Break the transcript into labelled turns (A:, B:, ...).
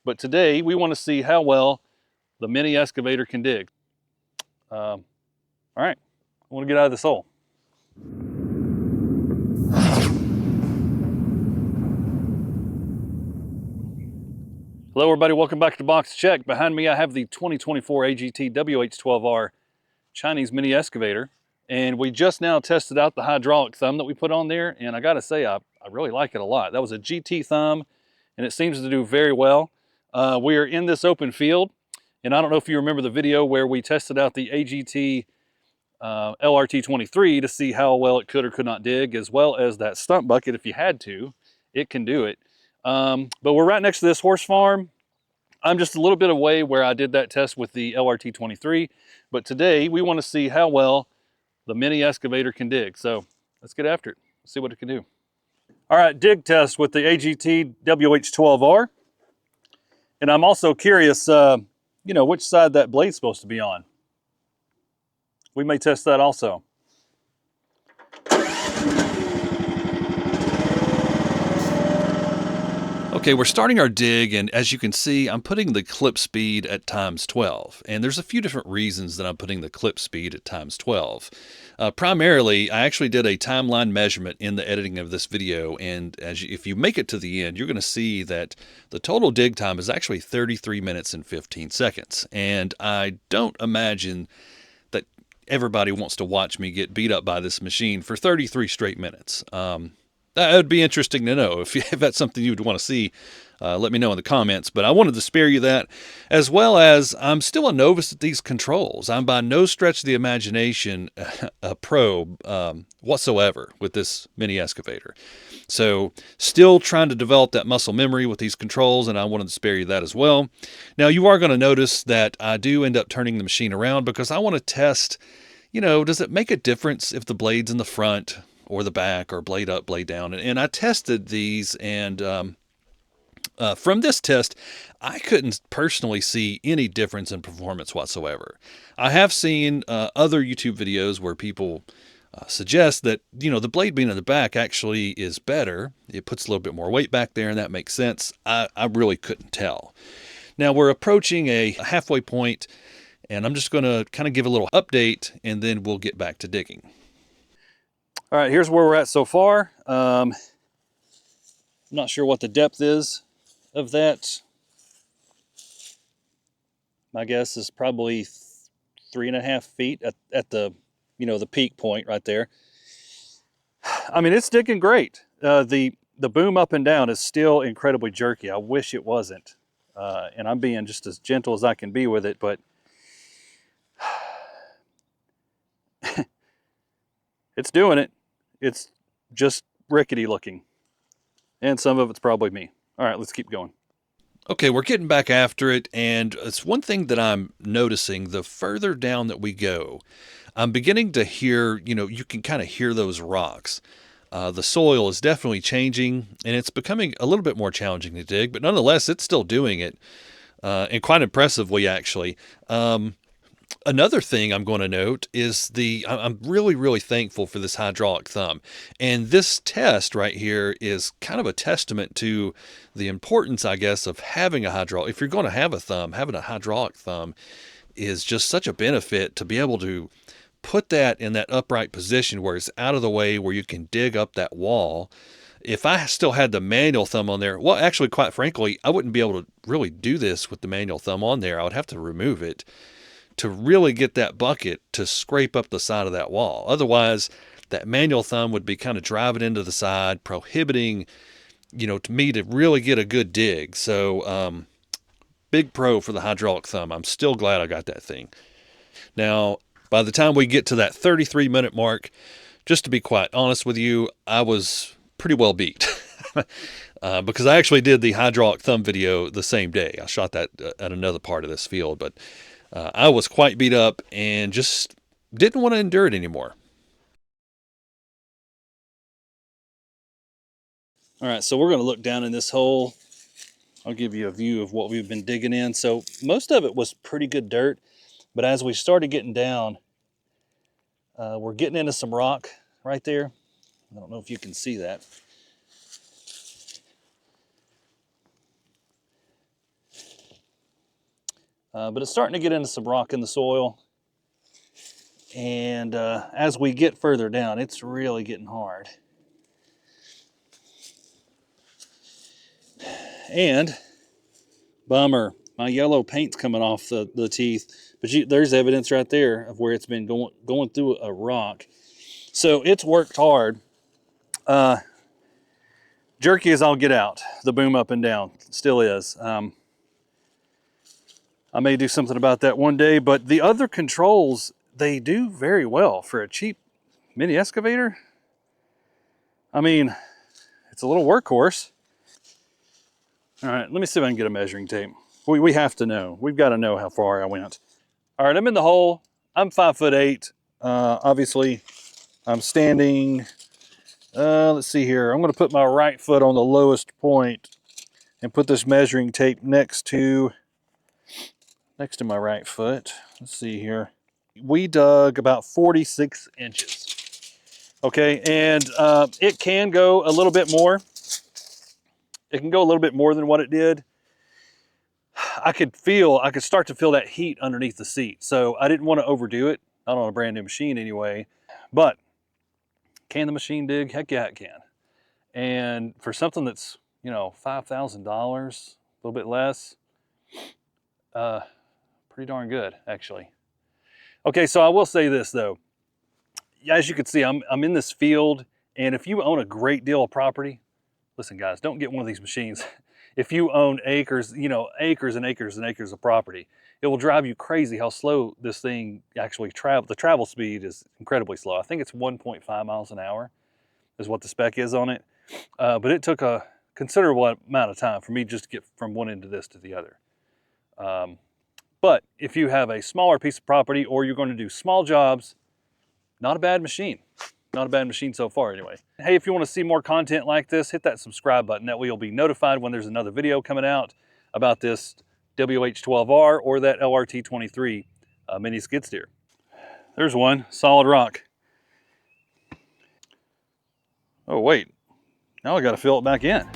A: But today we want to see how well the mini excavator can dig. All right, I want to get out of this hole. Hello everybody, welcome back to Box Check. Behind me I have the 2024 AGT WH12R Chinese mini excavator. And we just now tested out the hydraulic thumb that we put on there, and I gotta say, I really like it a lot. That was a GT thumb, and it seems to do very well. We are in this open field, and I don't know if you remember the video where we tested out the AGT LRT23 to see how well it could or could not dig, as well as that stump bucket. If you had to, it can do it. But we're right next to this horse farm. I'm just a little bit away where I did that test with the LRT23, but today we want to see how well the mini excavator can dig. So let's get after it, see what it can do. All right, dig test with the AGT WH12R. And I'm also curious, which side that blade's supposed to be on. We may test that also. Okay, we're starting our dig, and as you can see, I'm putting the clip speed at times 12. And there's a few different reasons that I'm putting the clip speed at times 12. Primarily, I actually did a timeline measurement in the editing of this video, and if you make it to the end, you're going to see that the total dig time is actually 33 minutes and 15 seconds. And I don't imagine that everybody wants to watch me get beat up by this machine for 33 straight minutes. That would be interesting to know. If that's something you would want to see, let me know in the comments. But I wanted to spare you that, as well as I'm still a novice at these controls. I'm by no stretch of the imagination a pro whatsoever with this mini excavator. So still trying to develop that muscle memory with these controls, and I wanted to spare you that as well. Now, you are going to notice that I do end up turning the machine around because I want to test, does it make a difference if the blade's in the front or the back, or blade up, blade down? And I tested these, and from this test, I couldn't personally see any difference in performance whatsoever. I have seen other YouTube videos where people suggest that, the blade being in the back actually is better. It puts a little bit more weight back there, and that makes sense. I really couldn't tell. Now, we're approaching a halfway point, and I'm just going to kind of give a little update, and then we'll get back to digging. All right, here's where we're at so far. I'm not sure what the depth is of that. My guess is probably 3.5 feet at the, the peak point right there. I mean, it's digging great. The boom up and down is still incredibly jerky. I wish it wasn't. And I'm being just as gentle as I can be with it, but it's doing it. It's just rickety looking. And some of it's probably me. All right, let's keep going. Okay, we're getting back after it, and it's one thing that I'm noticing. The further down that we go, I'm beginning to hear, you can kind of hear those rocks. The soil is definitely changing, and it's becoming a little bit more challenging to dig, but nonetheless, it's still doing it, and quite impressively, actually. Another thing I'm going to note is I'm really, really thankful for this hydraulic thumb. And this test right here is kind of a testament to the importance, I guess, of having a hydraulic. If you're going to have a thumb, having a hydraulic thumb is just such a benefit to be able to put that in that upright position where it's out of the way, where you can dig up that wall. If I still had the manual thumb on there, well, actually, quite frankly, I wouldn't be able to really do this with the manual thumb on there. I would have to remove it to really get that bucket to scrape up the side of that wall. Otherwise, that manual thumb would be kind of driving into the side, prohibiting, to me to really get a good dig. So, big pro for the hydraulic thumb. I'm still glad I got that thing. Now, by the time we get to that 33-minute mark, just to be quite honest with you, I was pretty well beat. Because I actually did the hydraulic thumb video the same day. I shot that at another part of this field, but I was quite beat up and just didn't want to endure it anymore. All right, so we're going to look down in this hole. I'll give you a view of what we've been digging in. So most of it was pretty good dirt, but as we started getting down, we're getting into some rock right there. I don't know if you can see that. but it's starting to get into some rock in the soil. And as we get further down, it's really getting hard. And bummer, my yellow paint's coming off the teeth, but there's evidence right there of where it's been going through a rock. So it's worked hard. Jerky as I'll get out, the boom up and down, still is. I may do something about that one day, but the other controls, they do very well for a cheap mini excavator. I mean, it's a little workhorse. All right, let me see if I can get a measuring tape. We have to know. We've got to know how far I went. All right, I'm in the hole. I'm 5'8". Obviously, I'm standing. Let's see here. I'm going to put my right foot on the lowest point and put this measuring tape next to my right foot. Let's see here. We dug about 46 inches. Okay, and it can go a little bit more. It can go a little bit more than what it did. I could start to feel that heat underneath the seat. So I didn't want to overdo it, not on a brand new machine anyway. But can the machine dig? Heck yeah, it can. And for something that's, you know, $5,000, a little bit less, pretty darn good, actually. Okay, so I will say this though. As you can see, I'm in this field, and if you own a great deal of property, listen guys, don't get one of these machines. If you own acres, you know, acres and acres and acres of property, it will drive you crazy how slow this thing actually travels. The travel speed is incredibly slow. I think it's 1.5 miles an hour is what the spec is on it. But it took a considerable amount of time for me just to get from one end of this to the other. But if you have a smaller piece of property or you're going to do small jobs, not a bad machine. Not a bad machine so far anyway. Hey, if you want to see more content like this, hit that subscribe button. That way you'll be notified when there's another video coming out about this WH12R or that LRT23 mini skid steer. There's one, solid rock. Oh wait, now I got to fill it back in.